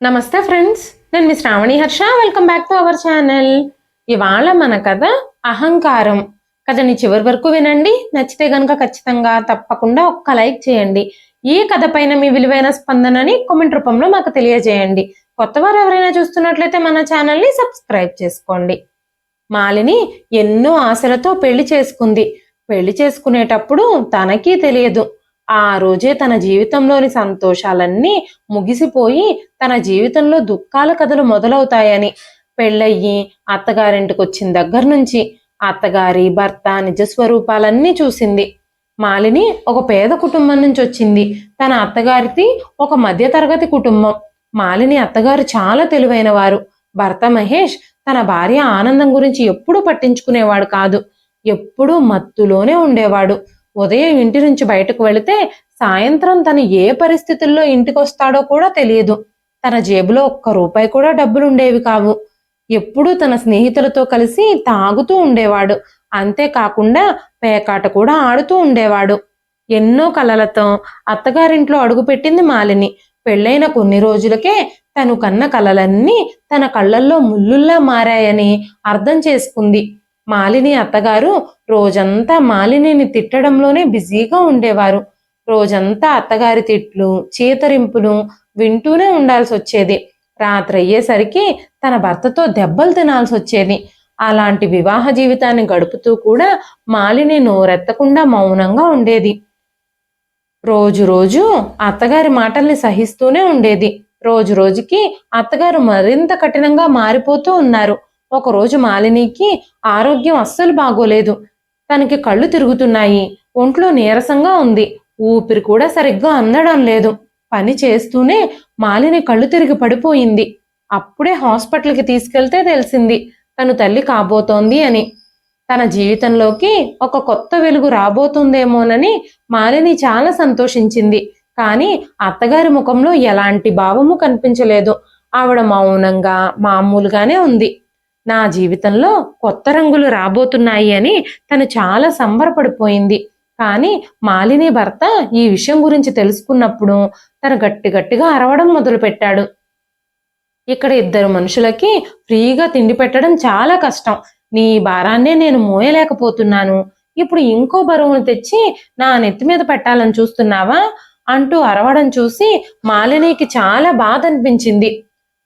నమస్తే ఫ్రెండ్స్, నేను మీ Sravani Harsha. Welcome back to our channel. ఇవాళ మన కథ అహంకారం. కథని చివరి వరకు వినండి. నచ్చితే గనుక ఖచ్చితంగా తప్పకుండా ఒక్క లైక్ చేయండి. ఈ కథ పైన మీ విలువైన స్పందనని కామెంట్ రూపంలో మాకు తెలియజేయండి. కొత్తవారు ఎవరైనా చూస్తున్నట్లయితే మన ఛానల్ని సబ్స్క్రైబ్ చేసుకోండి. మాలిని ఎన్నో ఆశలతో పెళ్లి చేసుకుంది. పెళ్లి చేసుకునేటప్పుడు తనకి తెలియదు, ఆ రోజే తన జీవితంలోని సంతోషాలన్నీ ముగిసిపోయి తన జీవితంలో దుఃఖాల కథలు మొదలవుతాయని. పెళ్ళయ్యి అత్తగారింటికి వచ్చిన దగ్గర నుంచి అత్తగారి భర్త నిజస్వరూపాలన్నీ చూసింది. మాలిని ఒక పేద కుటుంబం నుంచి వచ్చింది. తన అత్తగారిది ఒక మధ్యతరగతి కుటుంబం. మాలిని అత్తగారు చాలా తెలివైన వారు. భర్త మహేష్ తన భార్య ఆనందం గురించి ఎప్పుడూ పట్టించుకునేవాడు కాదు. ఎప్పుడూ మత్తులోనే ఉండేవాడు. ఉదయం ఇంటి నుంచి బయటకు వెళితే సాయంత్రం తను ఏ పరిస్థితుల్లో ఇంటికి వస్తాడో కూడా తెలియదు. తన జేబులో ఒక్క రూపాయి కూడా డబ్బులుండేవి కావు. ఎప్పుడూ తన స్నేహితులతో కలిసి తాగుతూ ఉండేవాడు. అంతేకాకుండా పేకాట కూడా ఆడుతూ ఉండేవాడు. ఎన్నో కలలతో అత్తగారింట్లో అడుగుపెట్టింది మాలిని. పెళ్ళైన కొన్ని రోజులకే తను కన్న కలలన్నీ తన కళ్ళల్లో ముల్లుల్లా మారాయని అర్థం చేసుకుంది. మాలిని అత్తగారు రోజంతా మాలినిని తిట్టడంలోనే బిజీగా ఉండేవారు. రోజంతా అత్తగారి తిట్లు, చీతరింపులు వింటూనే ఉండాల్సి వచ్చేది. రాత్రి అయ్యేసరికి తన భర్తతో దెబ్బలు తినాల్సి వచ్చేది. అలాంటి వివాహ జీవితాన్ని గడుపుతూ కూడా మాలిని నోరెత్తకుండా మౌనంగా ఉండేది. రోజు రోజు అత్తగారి మాటల్ని సహిస్తూనే ఉండేది. రోజు రోజుకి అత్తగారు మరింత కఠినంగా మారిపోతూ ఉన్నారు. ఒకరోజు మాలినికి ఆరోగ్యం అస్సలు బాగోలేదు. తనకి కళ్ళు తిరుగుతున్నాయి, ఒంట్లో నీరసంగా ఉంది, ఊపిరి కూడా సరిగ్గా అందడం లేదు. పని చేస్తూనే మాలిని కళ్ళు తిరిగి పడిపోయింది. అప్పుడే హాస్పిటల్కి తీసుకెళ్తే తెలిసింది తను తల్లి కాబోతోంది అని. తన జీవితంలోకి ఒక కొత్త వెలుగు రాబోతుందేమోనని మాలిని చాలా సంతోషించింది. కానీ అత్తగారి ముఖంలో ఎలాంటి భావము కనిపించలేదు. ఆవిడ మౌనంగా మామూలుగానే ఉంది. నా జీవితంలో కొత్త రంగులు రాబోతున్నాయి అని తను చాలా సంబరపడిపోయింది. కానీ మాలిని భర్త ఈ విషయం గురించి తెలుసుకున్నప్పుడు తను గట్టిగా అరవడం మొదలుపెట్టాడు. ఇక్కడ ఇద్దరు మనుషులకి ఫ్రీగా తిండి పెట్టడం చాలా కష్టం. నీ భారాన్నే నేను మోయలేకపోతున్నాను. ఇప్పుడు ఇంకో బరువును తెచ్చి నా నెత్తి మీద పెట్టాలని చూస్తున్నావా అంటూ అరవడం చూసి మాలినికి చాలా బాధ అనిపించింది.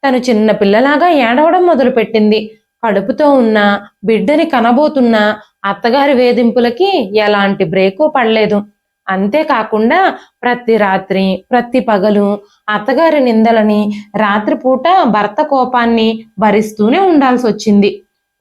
తను చిన్న పిల్లలాగా ఏడవడం మొదలుపెట్టింది. కడుపుతో ఉన్న బిడ్డని కనబోతున్న అత్తగారి వేధింపులకి ఎలాంటి బ్రేకు పడలేదు. అంతేకాకుండా ప్రతి రాత్రి ప్రతి పగలు అత్తగారి నిందలని, రాత్రిపూట భర్త కోపాన్ని భరిస్తూనే ఉండాల్సి వచ్చింది.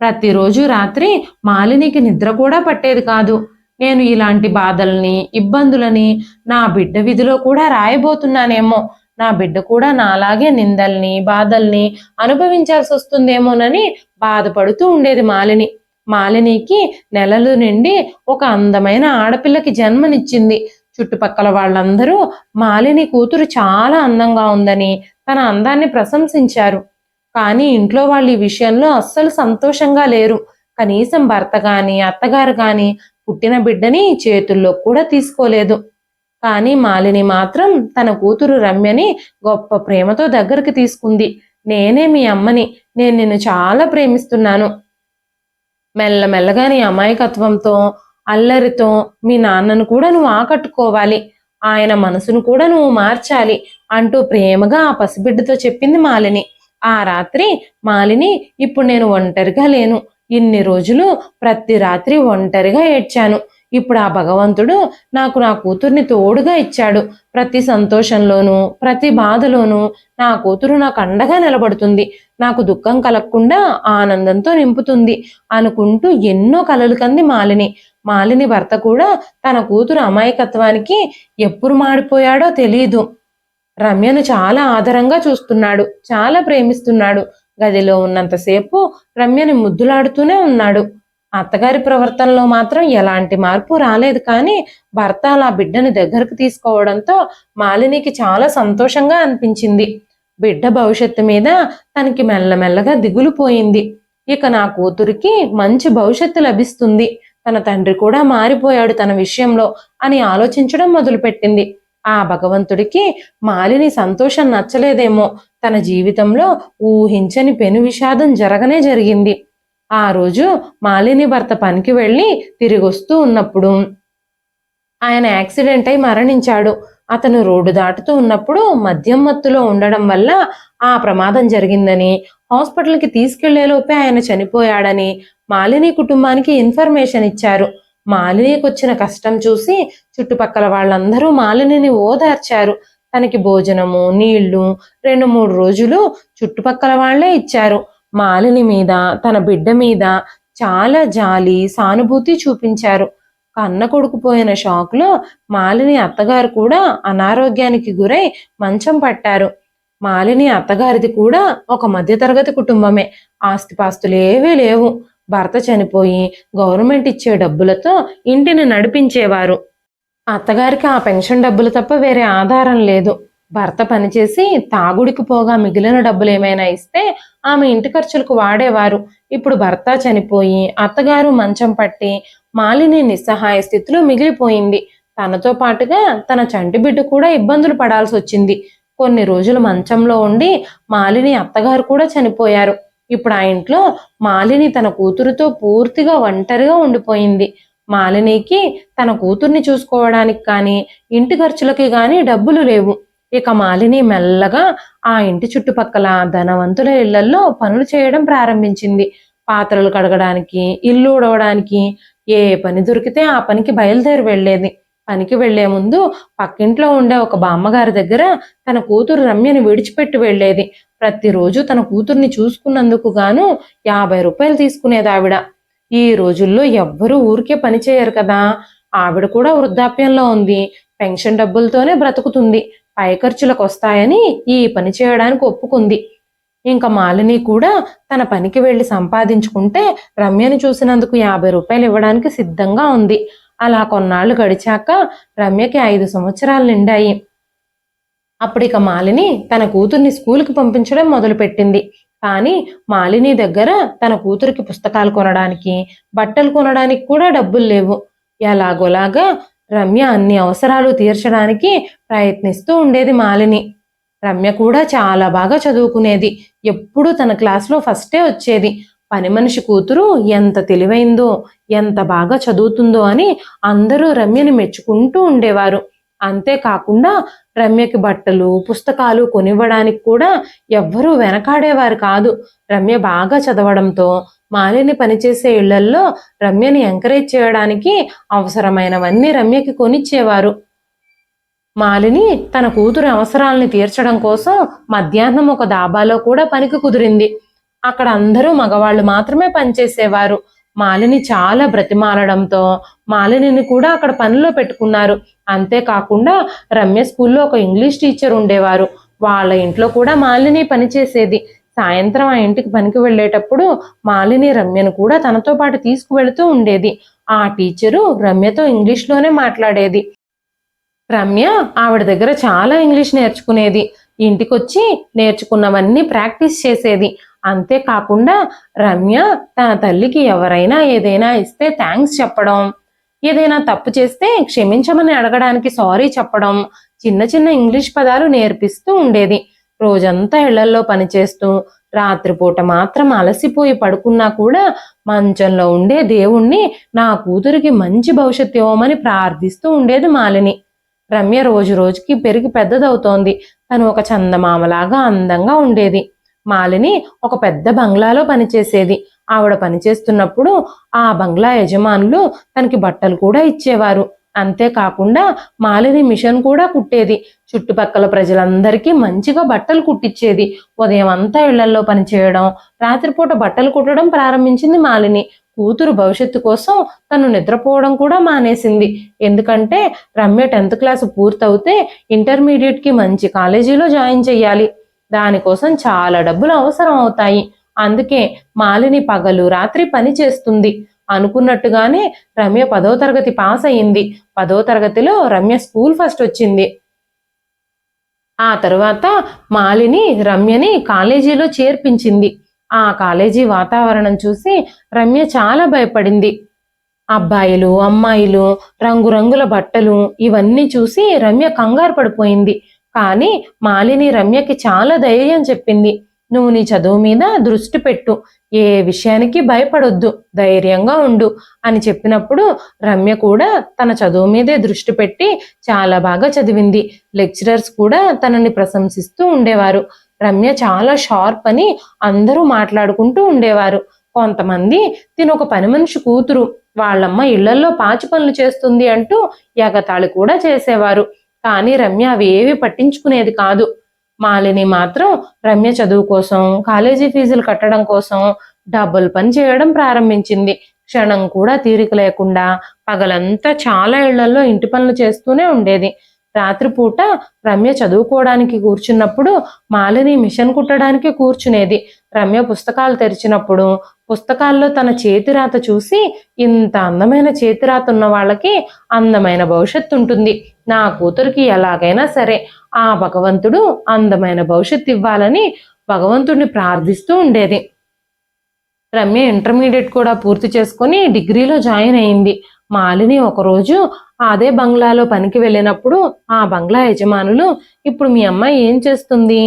ప్రతిరోజు రాత్రి మాలినికి నిద్ర కూడా పట్టేది కాదు. నేను ఇలాంటి బాధల్ని, ఇబ్బందులని నా బిడ్డ విధిలో కూడా రాయబోతున్నానేమో, నా బిడ్డ కూడా నాలాగే నిందల్ని, బాధల్ని అనుభవించాల్సి వస్తుందేమోనని బాధపడుతూ ఉండేది మాలిని. మాలినికి నెలలు నిండి ఒక అందమైన ఆడపిల్లకి జన్మనిచ్చింది. చుట్టుపక్కల వాళ్ళందరూ మాలిని కూతురు చాలా అందంగా ఉందని, తన అందాన్ని ప్రశంసించారు. కానీ ఇంట్లో వాళ్ళు ఈ విషయంలో అస్సలు సంతోషంగా లేరు. కనీసం భర్త గాని అత్తగారు గాని పుట్టిన బిడ్డని చేతుల్లో కూడా తీసుకోలేదు. కానీ మాలిని మాత్రం తన కూతురు రమ్యని గొప్ప ప్రేమతో దగ్గరికి తీసుకుంది. నేనే మీ అమ్మని, నేను నిన్ను చాలా ప్రేమిస్తున్నాను. మెల్లమెల్లగా నీ అమాయకత్వంతో, అల్లరితో మీ నాన్నను కూడా నువ్వు ఆకట్టుకోవాలి, ఆయన మనసును కూడా నువ్వు మార్చాలి అంటూ ప్రేమగా ఆ పసిబిడ్డతో చెప్పింది మాలిని. ఆ రాత్రి మాలిని, ఇప్పుడు నేను ఒంటరిగా లేను. ఇన్ని రోజులు ప్రతి రాత్రి ఒంటరిగా ఏడ్చాను. ఇప్పుడు ఆ భగవంతుడు నాకు నా కూతుర్ని తోడుగా ఇచ్చాడు. ప్రతి సంతోషంలోనూ ప్రతి బాధలోనూ నా కూతురు నాకు అండగా నిలబడుతుంది. నాకు దుఃఖం కలగకుండా ఆనందంతో నింపుతుంది అనుకుంటూ ఎన్నో కలలు కంది మాలిని. మాలిని భర్త కూడా తన కూతురు అమాయకత్వానికి ఎప్పుడు మాడిపోయాడో తెలియదు. రమ్యను చాలా ఆదరంగా చూస్తున్నాడు, చాలా ప్రేమిస్తున్నాడు. గదిలో ఉన్నంతసేపు రమ్యని ముద్దులాడుతూనే ఉన్నాడు. అత్తగారి ప్రవర్తనలో మాత్రం ఎలాంటి మార్పు రాలేదు. కానీ భర్త అలా బిడ్డని దగ్గరకు తీసుకోవడంతో మాలినికి చాలా సంతోషంగా అనిపించింది. బిడ్డ భవిష్యత్తు మీద తనకి మెల్లమెల్లగా దిగులు పోయింది. ఇక నా కూతురికి మంచి భవిష్యత్తు లభిస్తుంది, తన తండ్రి కూడా మారిపోయాడు తన విషయంలో అని ఆలోచించడం మొదలుపెట్టింది. ఆ భగవంతుడికి మాలిని సంతోషం నచ్చలేదేమో, తన జీవితంలో ఊహించని పెను విషాదం జరగనే జరిగింది. ఆ రోజు మాలిని భర్త పనికి వెళ్ళి తిరిగొస్తూ ఉన్నప్పుడు ఆయన యాక్సిడెంట్ అయి మరణించాడు. అతను రోడ్డు దాటుతూ ఉన్నప్పుడు మద్యం మత్తులో ఉండడం వల్ల ఆ ప్రమాదం జరిగిందని, హాస్పిటల్కి తీసుకెళ్లేలోపే ఆయన చనిపోయాడని మాలిని కుటుంబానికి ఇన్ఫర్మేషన్ ఇచ్చారు. మాలినికి కష్టం చూసి చుట్టుపక్కల వాళ్ళందరూ మాలినిని ఓదార్చారు. తనకి భోజనము, నీళ్లు 2-3 రోజులు చుట్టుపక్కల వాళ్లే ఇచ్చారు. మాలిని మీద, తన బిడ్డ మీద చాలా జాలి, సానుభూతి చూపించారు. కన్న కొడుకు పోయిన షాక్లో మాలిని అత్తగారు కూడా అనారోగ్యానికి గురై మంచం పట్టారు. మాలిని అత్తగారిది కూడా ఒక మధ్యతరగతి కుటుంబమే. ఆస్తిపాస్తులేవీ లేవు. భర్త చనిపోయి గవర్నమెంట్ ఇచ్చే డబ్బులతో ఇంటిని నడిపించేవారు. అత్తగారికి ఆ పెన్షన్ డబ్బులు తప్ప వేరే ఆధారం లేదు. భర్త పనిచేసి తాగుడికి పోగా మిగిలిన డబ్బులు ఏమైనా ఇస్తే ఆమె ఇంటి ఖర్చులకు వాడేవారు. ఇప్పుడు భర్త చనిపోయి అత్తగారు మంచం పట్టి మాలిని నిస్సహాయ స్థితిలో మిగిలిపోయింది. తనతో పాటుగా తన చంటి బిడ్డ కూడా ఇబ్బందులు పడాల్సి వచ్చింది. కొన్ని రోజులు మంచంలో ఉండి మాలిని అత్తగారు కూడా చనిపోయారు. ఇప్పుడు ఆ ఇంట్లో మాలిని తన కూతురుతో పూర్తిగా ఒంటరిగా ఉండిపోయింది. మాలినికి తన కూతుర్ని చూసుకోవడానికి కానీ ఇంటి ఖర్చులకి కానీ డబ్బులు లేవు. ఇక మాలిని మెల్లగా ఆ ఇంటి చుట్టుపక్కల ధనవంతుల ఇళ్లల్లో పనులు చేయడం ప్రారంభించింది. పాత్రలు కడగడానికి, ఇల్లు ఊడవడానికి, ఏ పని దొరికితే ఆ పనికి బయలుదేరి వెళ్ళేది. పనికి వెళ్లే ముందు పక్కింట్లో ఉండే ఒక బామ్మగారి దగ్గర తన కూతురు రమ్యని విడిచిపెట్టి వెళ్ళేది. ప్రతిరోజు తన కూతుర్ని చూసుకున్నందుకు గాను 50 రూపాయలు తీసుకునేది ఆవిడ. ఈ రోజుల్లో ఎవ్వరూ ఊరికే పని చేయరు కదా. ఆవిడ కూడా వృద్ధాప్యంలో ఉంది. పెన్షన్ డబ్బులతోనే బ్రతుకుతుంది. పై ఖర్చులకు వస్తాయని ఈ పని చేయడానికి ఒప్పుకుంది. ఇంకా మాలిని కూడా తన పనికి వెళ్లి సంపాదించుకుంటే రమ్యని చూసినందుకు 50 రూపాయలు ఇవ్వడానికి సిద్ధంగా ఉంది. అలా కొన్నాళ్లు గడిచాక రమ్యకి 5 సంవత్సరాలు నిండాయి. అప్పుడిక మాలిని తన కూతుర్ని స్కూల్కి పంపించడం మొదలుపెట్టింది. కానీ మాలిని దగ్గర తన కూతురికి పుస్తకాలు కొనడానికి, బట్టలు కొనడానికి కూడా డబ్బులు లేవు. ఎలాగోలాగా రమ్య అన్ని అవసరాలు తీర్చడానికి ప్రయత్నిస్తూ ఉండేది మాలిని. రమ్య కూడా చాలా బాగా చదువుకునేది. ఎప్పుడూ తన క్లాస్లో ఫస్టే వచ్చేది. పని మనిషి కూతురు ఎంత తెలివైందో, ఎంత బాగా చదువుతుందో అని అందరూ రమ్యని మెచ్చుకుంటూ ఉండేవారు. అంతేకాకుండా రమ్యకి బట్టలు, పుస్తకాలు కొనివ్వడానికి కూడా ఎవ్వరూ వెనకాడేవారు కాదు. రమ్య బాగా చదవడంతో మాలిని పనిచేసే ఇళ్లల్లో రమ్యని ఎంకరేజ్ చేయడానికి అవసరమైనవన్నీ రమ్యకి కొనిచ్చేవారు. మాలిని తన కూతురు అవసరాలని తీర్చడం కోసం మధ్యాహ్నం ఒక దాబాలో కూడా పనికి కుదిరింది. అక్కడ అందరూ మగవాళ్ళు మాత్రమే పనిచేసేవారు. మాలిని చాలా బ్రతిమాలడంతో మాలినిని కూడా అక్కడ పనిలో పెట్టుకున్నారు. అంతేకాకుండా రమ్య స్కూల్లో ఒక ఇంగ్లీష్ టీచర్ ఉండేవారు. వాళ్ళ ఇంట్లో కూడా మాలిని పనిచేసేది. సాయంత్రం ఆ ఇంటికి పనికి వెళ్ళేటప్పుడు మాలిని రమ్యను కూడా తనతో పాటు తీసుకువెళుతూ ఉండేది. ఆ టీచరు రమ్యతో ఇంగ్లీష్లోనే మాట్లాడేది. రమ్య ఆవిడ దగ్గర చాలా ఇంగ్లీష్ నేర్చుకునేది. ఇంటికొచ్చి నేర్చుకున్నవన్నీ ప్రాక్టీస్ చేసేది. అంతేకాకుండా రమ్య తన తల్లికి ఎవరైనా ఏదైనా ఇస్తే థ్యాంక్స్ చెప్పడం, ఏదైనా తప్పు చేస్తే క్షమించమని అడగడానికి సారీ చెప్పడం, చిన్న చిన్న ఇంగ్లీష్ పదాలు నేర్పిస్తూ ఉండేది. రోజంతా ఇళ్లల్లో పనిచేస్తూ రాత్రిపూట మాత్రం అలసిపోయి పడుకున్నా కూడా మంచంలో ఉండే దేవుణ్ణి నా కూతురికి మంచి భవిష్యత్తు ఇవ్వమని ప్రార్థిస్తూ ఉండేది మాలిని. రమ్య రోజు రోజుకి పెరిగి పెద్దదవుతోంది. తను ఒక చందమామలాగా అందంగా ఉండేది. మాలిని ఒక పెద్ద బంగ్లాలో పనిచేసేది. ఆవిడ పనిచేస్తున్నప్పుడు ఆ బంగ్లా యజమానులు తనకి బట్టలు కూడా ఇచ్చేవారు. అంతేకాకుండా మాలిని మిషన్ కూడా కుట్టేది. చుట్టుపక్కల ప్రజలందరికీ మంచిగా బట్టలు కుట్టించేది. ఉదయం అంతా ఇళ్లల్లో పనిచేయడం, రాత్రిపూట బట్టలు కుట్టడం ప్రారంభించింది మాలిని. కూతురు భవిష్యత్తు కోసం తను నిద్రపోవడం కూడా మానేసింది. ఎందుకంటే రమ్య 10th క్లాసు పూర్తవుతే ఇంటర్మీడియట్కి మంచి కాలేజీలో జాయిన్ చెయ్యాలి. దానికోసం చాలా డబ్బులు అవసరం అవుతాయి. అందుకే మాలిని పగలు రాత్రి పని చేస్తుంది. అనుకున్నట్టుగానే రమ్య 10వ తరగతి పాస్ అయింది. 10వ తరగతిలో రమ్య స్కూల్ ఫస్ట్ వచ్చింది. ఆ తర్వాత మాలిని రమ్యని కాలేజీలో చేర్పించింది. ఆ కాలేజీ వాతావరణం చూసి రమ్య చాలా భయపడింది. అబ్బాయిలు, అమ్మాయిలు, రంగురంగుల బట్టలు ఇవన్నీ చూసి రమ్య కంగారు పడిపోయింది. కానీ మాలిని రమ్యకి చాలా ధైర్యం చెప్పింది. నువ్వు నీ చదువు మీద దృష్టి పెట్టు, ఏ విషయానికి భయపడొద్దు, ధైర్యంగా ఉండు అని చెప్పినప్పుడు రమ్య కూడా తన చదువు మీదే దృష్టి పెట్టి చాలా బాగా చదివింది. లెక్చరర్స్ కూడా తనని ప్రశంసిస్తూ ఉండేవారు. రమ్య చాలా షార్ప్ అని అందరూ మాట్లాడుకుంటూ ఉండేవారు. కొంతమంది తినొక పని మనిషి కూతురు, వాళ్ళమ్మ ఇళ్లల్లో పాచి పనులు చేస్తుంది అంటూ ఎగతాళి కూడా చేసేవారు. కానీ రమ్య అవేవి పట్టించుకునేది కాదు. మాలిని మాత్రం రమ్య చదువు కోసం, కాలేజీ ఫీజులు కట్టడం కోసం డబుల్ పని చేయడం ప్రారంభించింది. క్షణం కూడా తీరిక లేకుండా పగలంతా చాలా ఇళ్లలో ఇంటి పనులు చేస్తూనే ఉండేది. రాత్రిపూట రమ్య చదువుకోవడానికి కూర్చున్నప్పుడు మాలిని మిషన్ కుట్టడానికి కూర్చునేది. రమ్య పుస్తకాలు తెరిచినప్పుడు పుస్తకాల్లో తన చేతిరాత చూసి, ఇంత అందమైన చేతిరాత ఉన్న వాళ్ళకి అందమైన భవిష్యత్తు ఉంటుంది, నా కూతురికి ఎలాగైనా సరే ఆ భగవంతుడు అందమైన భవిష్యత్తు ఇవ్వాలని భగవంతుడిని ప్రార్థిస్తూ ఉండేది. రమ్య ఇంటర్మీడియట్ కూడా పూర్తి చేసుకుని డిగ్రీలో జాయిన్ అయింది. మాలిని ఒకరోజు అదే బంగ్లాలో పనికి వెళ్ళినప్పుడు ఆ బంగ్లా యజమానులు, ఇప్పుడు మీ అమ్మాయి ఏం చేస్తుంది,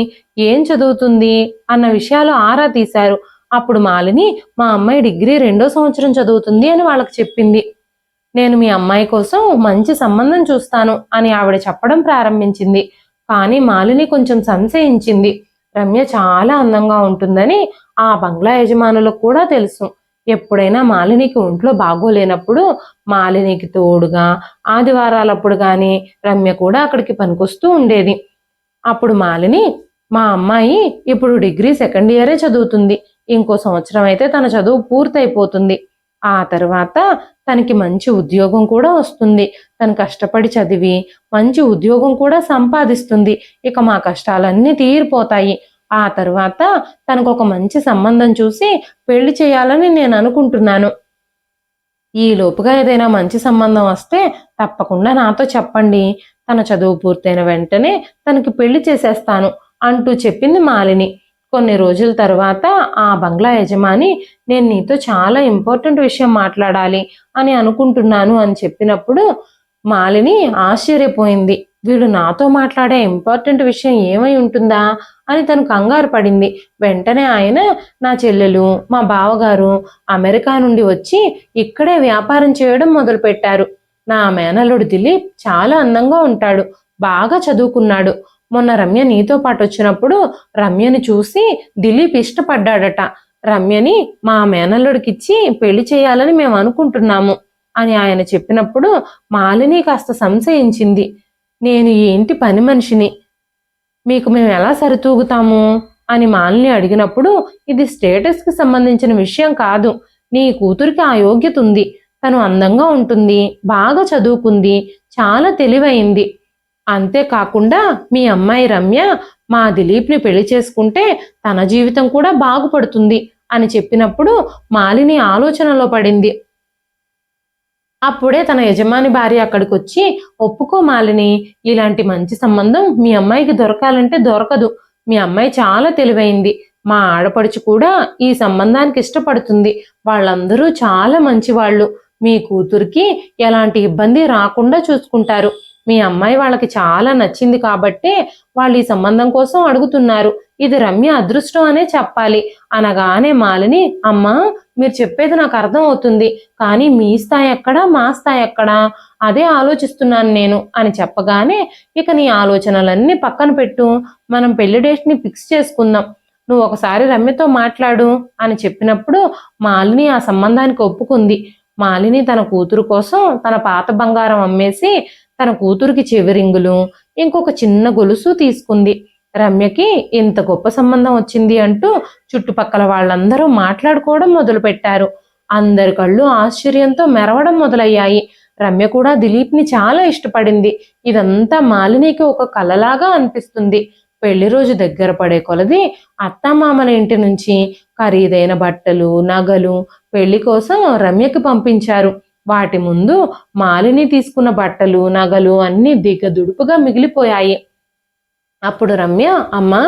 ఏం చదువుతుంది అన్న విషయాలు ఆరా తీశారు. అప్పుడు మాలిని, మా అమ్మాయి డిగ్రీ 2వ సంవత్సరం చదువుతుంది అని వాళ్ళకి చెప్పింది. నేను మీ అమ్మాయి కోసం మంచి సంబంధం చూస్తాను అని ఆవిడ చెప్పడం ప్రారంభించింది. కానీ మాలిని కొంచెం సంశయించింది. రమ్య చాలా అందంగా ఉంటుందని ఆ బంగ్లా యజమానులకు కూడా తెలుసు. ఎప్పుడైనా మాలినికి ఒంట్లో బాగోలేనప్పుడు మాలినికి తోడుగా ఆదివారాలప్పుడు కానీ రమ్య కూడా అక్కడికి పనికొస్తూ ఉండేది. అప్పుడు మాలిని, మా అమ్మాయి ఇప్పుడు డిగ్రీ 2nd ఇయరే చదువుతుంది, ఇంకో సంవత్సరం అయితే తన చదువు పూర్తయిపోతుంది, ఆ తర్వాత తనకి మంచి ఉద్యోగం కూడా వస్తుంది, తను కష్టపడి చదివి మంచి ఉద్యోగం కూడా సంపాదిస్తుంది, ఇక మా కష్టాలన్నీ తీరిపోతాయి, ఆ తర్వాత తనకు ఒక మంచి సంబంధం చూసి పెళ్లి చేయాలని నేను అనుకుంటున్నాను. ఈ లోపుగా ఏదైనా మంచి సంబంధం వస్తే తప్పకుండా నాతో చెప్పండి, తన చదువు పూర్తయిన వెంటనే తనకి పెళ్లి చేసేస్తాను అంటూ చెప్పింది మాలిని. కొన్ని రోజుల తర్వాత ఆ బంగ్లా యజమాని, నేను నీతో చాలా ఇంపార్టెంట్ విషయం మాట్లాడాలి అని అనుకుంటున్నాను అని చెప్పినప్పుడు మాలిని ఆశ్చర్యపోయింది. వీడు నాతో మాట్లాడే ఇంపార్టెంట్ విషయం ఏమై ఉంటుందా అని తను కంగారు పడింది. వెంటనే ఆయన, నా చెల్లెలు, మా బావగారు అమెరికా నుండి వచ్చి ఇక్కడే వ్యాపారం చేయడం మొదలుపెట్టారు. నా మేనల్లుడు దిలీప్ చాలా అందంగా ఉంటాడు, బాగా చదువుకున్నాడు. మొన్న రమ్య నీతో పాటు వచ్చినప్పుడు రమ్యని చూసి దిలీప్ ఇష్టపడ్డాడట. రమ్యని మా మేనల్లుడికిచ్చి పెళ్లి చేయాలని మేము అనుకుంటున్నాము అని ఆయన చెప్పినప్పుడు మాలిని కాస్త సంశయించింది. నేను ఏంటి పని మనిషిని, మీకు మేము ఎలా సరితూగుతాము అని మాలిని అడిగినప్పుడు, ఇది స్టేటస్కి సంబంధించిన విషయం కాదు, నీ కూతురికి ఆ యోగ్యత ఉంది, తను అందంగా ఉంటుంది, బాగా చదువుకుంది, చాలా తెలివైంది, అంతేకాకుండా మీ అమ్మాయి రమ్య మా దిలీప్ని పెళ్లి చేసుకుంటే తన జీవితం కూడా బాగుపడుతుంది అని చెప్పినప్పుడు మాలిని ఆలోచనలో పడింది. అప్పుడే తన యజమాని భార్య అక్కడికి వచ్చి, ఒప్పుకో మాలిని, ఇలాంటి మంచి సంబంధం మీ అమ్మాయికి దొరకాలంటే దొరకదు, మీ అమ్మాయి చాలా తెలివైంది, మా ఆడపడుచు కూడా ఈ సంబంధానికి ఇష్టపడుతుంది, వాళ్ళందరూ చాలా మంచివాళ్ళు, మీ కూతురికి ఎలాంటి ఇబ్బంది రాకుండా చూసుకుంటారు, మీ అమ్మాయి వాళ్ళకి చాలా నచ్చింది కాబట్టే వాళ్ళు ఈ సంబంధం కోసం అడుగుతున్నారు, ఇది రమ్య అదృష్టం అనే చెప్పాలి అనగానే మాలిని, అమ్మా మీరు చెప్పేది నాకు అర్థం అవుతుంది, కానీ మీ స్థాయి ఎక్కడా, మా స్థాయి ఎక్కడా, అదే ఆలోచిస్తున్నాను నేను అని చెప్పగానే, ఇక నీ ఆలోచనలన్నీ పక్కన పెట్టు, మనం పెళ్లి డేట్ని ఫిక్స్ చేసుకుందాం, నువ్వు ఒకసారి రమ్యతో మాట్లాడు అని చెప్పినప్పుడు మాలిని ఆ సంబంధానికి ఒప్పుకుంది. మాలిని తన కూతురు కోసం తన పాత బంగారం అమ్మేసి తన కూతురికి చెవిరింగులు, ఇంకొక చిన్న గొలుసు తీసుకుంది. రమ్యకి ఇంత గొప్ప సంబంధం వచ్చింది అంటూ చుట్టుపక్కల వాళ్ళందరూ మాట్లాడుకోవడం మొదలుపెట్టారు. అందరి కళ్ళు ఆశ్చర్యంతో మెరవడం మొదలయ్యాయి. రమ్య కూడా దిలీప్ని చాలా ఇష్టపడింది. ఇదంతా మాలినికి ఒక కలలాగా అనిపిస్తుంది. పెళ్లి రోజు దగ్గర పడే కొలది అత్తామామల ఇంటి నుంచి ఖరీదైన బట్టలు, నగలు పెళ్లి కోసం రమ్యకి పంపించారు. వాటి ముందు మాలిని తీసుకున్న బట్టలు, నగలు అన్నీ దిగదుడుపుగా మిగిలిపోయాయి. అప్పుడు రమ్య, అమ్మా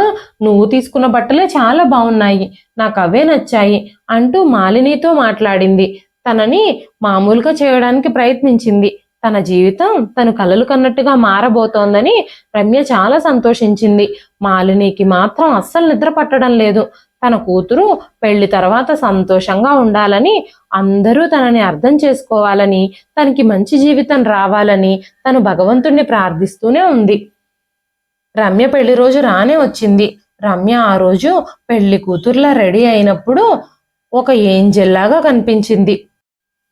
నువ్వు తీసుకున్న బట్టలే చాలా బాగున్నాయి, నాకు అవే నచ్చాయి అంటూ మాలినితో మాట్లాడింది. తనని మామూలుగా చేయడానికి ప్రయత్నించింది. తన జీవితం తను కలలు కన్నట్టుగా మారబోతోందని రమ్య చాలా సంతోషించింది. మాలినికి మాత్రం అస్సలు నిద్ర పట్టడం లేదు. తన కూతురు పెళ్లి తర్వాత సంతోషంగా ఉండాలని, అందరూ తనని అర్థం చేసుకోవాలని, తనకి మంచి జీవితం రావాలని తను భగవంతుణ్ణి ప్రార్థిస్తూనే ఉంది. రమ్య పెళ్లి రోజు రానే వచ్చింది. రమ్య ఆ రోజు పెళ్లి కూతుర్లా రెడీ అయినప్పుడు ఒక ఏంజెల్ లాగా కనిపించింది.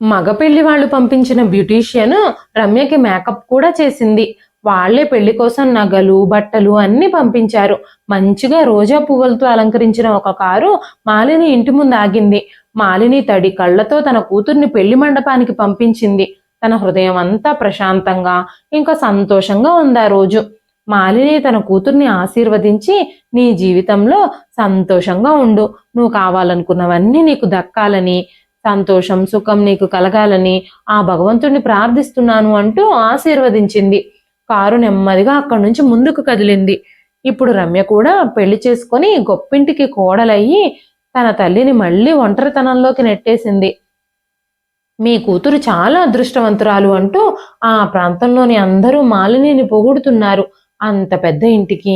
మగ పెళ్లి వాళ్ళు పంపించిన బ్యూటీషియన్ రమ్యకి మేకప్ కూడా చేసింది. వాళ్లే పెళ్లి కోసం నగలు, బట్టలు అన్ని పంపించారు. మంచిగా రోజా పువ్వులతో అలంకరించిన ఒక కారు మాలిని ఇంటి ముందు ఆగింది. మాలిని తడి కళ్లతో తన కూతుర్ని పెళ్లి మండపానికి పంపించింది. తన హృదయం అంతా ప్రశాంతంగా ఇంకా సంతోషంగా ఉంది ఆ రోజు. మాలిని తన కూతుర్ని ఆశీర్వదించి, నీ జీవితంలో సంతోషంగా ఉండు, నువ్వు కావాలనుకున్నవన్నీ నీకు దక్కాలని, సంతోషం సుఖం నీకు కలగాలని ఆ భగవంతుడిని ప్రార్థిస్తున్నాను అంటూ ఆశీర్వదించింది. కారు నెమ్మదిగా అక్కడి నుంచి ముందుకు కదిలింది. ఇప్పుడు రమ్య కూడా పెళ్లి చేసుకొని గొప్పింటికి కోడలయ్యి తన తల్లిని మళ్ళీ ఒంటరితనంలోకి నెట్టేసింది. మీ కూతురు చాలా అదృష్టవంతురాలు అంటూ ఆ ప్రాంతంలోని అందరూ మాలినిని పొగుడుతున్నారు. అంత పెద్ద ఇంటికి,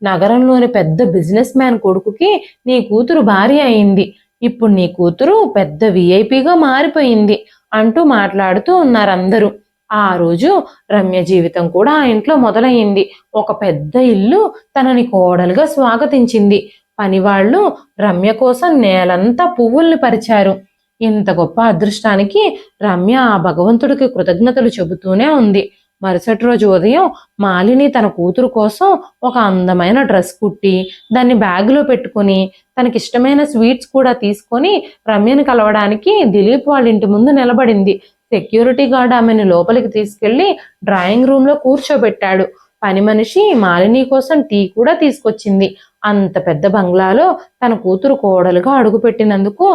నగరంలోని పెద్ద బిజినెస్ మ్యాన్ కొడుకుకి నీ కూతురు భార్య అయింది. ఇప్పుడు నీ కూతురు పెద్ద విఐపిగా మారిపోయింది అంటూ మాట్లాడుతూ ఉన్నారు అందరూ. ఆ రోజు రమ్య జీవితం కూడా ఆ ఇంట్లో మొదలయ్యింది. ఒక పెద్ద ఇల్లు తనని కోడలుగా స్వాగతించింది. పనివాళ్లు రమ్య కోసం నేలంతా పువ్వుల్ని పరిచారు. ఇంత గొప్ప అదృష్టానికి రమ్య ఆ భగవంతుడికి కృతజ్ఞతలు చెబుతూనే ఉంది. మరుసటి రోజు ఉదయం మాలిని తన కూతురు కోసం ఒక అందమైన డ్రెస్ కుట్టి దాన్ని బ్యాగులో పెట్టుకుని తనకిష్టమైన స్వీట్స్ కూడా తీసుకొని రమ్యని కలవడానికి దిలీప్ వాళ్ళ ఇంటి ముందు నిలబడింది. సెక్యూరిటీ గార్డ్ ఆమెను లోపలికి తీసుకెళ్లి డ్రాయింగ్ రూమ్ లో కూర్చోబెట్టాడు. పని మనిషి మాలిని కోసం టీ కూడా తీసుకొచ్చింది. అంత పెద్ద బంగ్లాలో తన కూతురు కోడలుగా అడుగుపెట్టినందుకు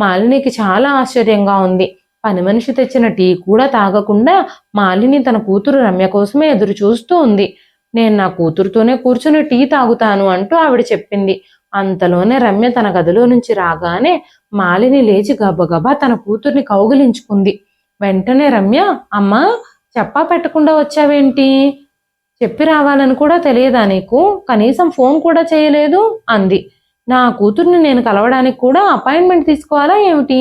మాలినికి చాలా ఆశ్చర్యంగా ఉంది. పని మనిషి తెచ్చిన టీ కూడా తాగకుండా మాలిని తన కూతురు రమ్య కోసమే ఎదురు చూస్తూ ఉంది. నేను నా కూతురుతోనే కూర్చుని టీ తాగుతాను అంటూ ఆవిడ చెప్పింది. అంతలోనే రమ్య తన గదిలో నుంచి రాగానే మాలిని లేచి గబగబా తన కూతుర్ని కౌగిలించుకుంది. వెంటనే రమ్య, అమ్మా, చెప్పా పెట్టకుండా వచ్చావేంటి? చెప్పి రావాలని కూడా తెలియదా నీకు? కనీసం ఫోన్ కూడా చేయలేదు అంది. నా కూతుర్ని నేను కలవడానికి కూడా అపాయింట్మెంట్ తీసుకోవాలా ఏమిటి?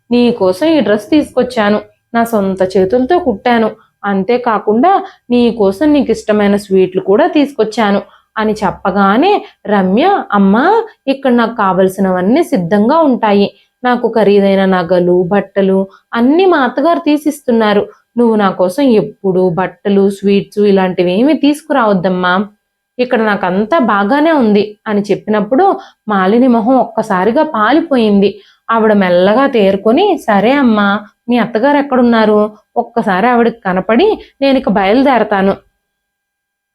నీ కోసం ఈ డ్రెస్ తీసుకొచ్చాను, నా సొంత చేతులతో కుట్టాను, అంతేకాకుండా నీ కోసం నీకు ఇష్టమైన స్వీట్లు కూడా తీసుకొచ్చాను అని చెప్పగానే రమ్య, అమ్మా, ఇక్కడ నాకు కావలసినవన్నీ సిద్ధంగా ఉంటాయి. నాకు ఖరీదైన నగలు, బట్టలు అన్నీ మా అత్తగారు తీసిస్తున్నారు. నువ్వు నా కోసం ఎప్పుడు బట్టలు, స్వీట్స్ ఇలాంటివి ఏమీ తీసుకురావద్దమ్మా. ఇక్కడ నాకంతా బాగానే ఉంది అని చెప్పినప్పుడు మాలిని మొహం ఒక్కసారిగా పాలిపోయింది. ఆవిడ మెల్లగా తేరుకొని, సరే అమ్మా, మీ అత్తగారు ఎక్కడున్నారు? ఒక్కసారి ఆవిడకి కనపడి నేను ఇక బయలుదేరతాను.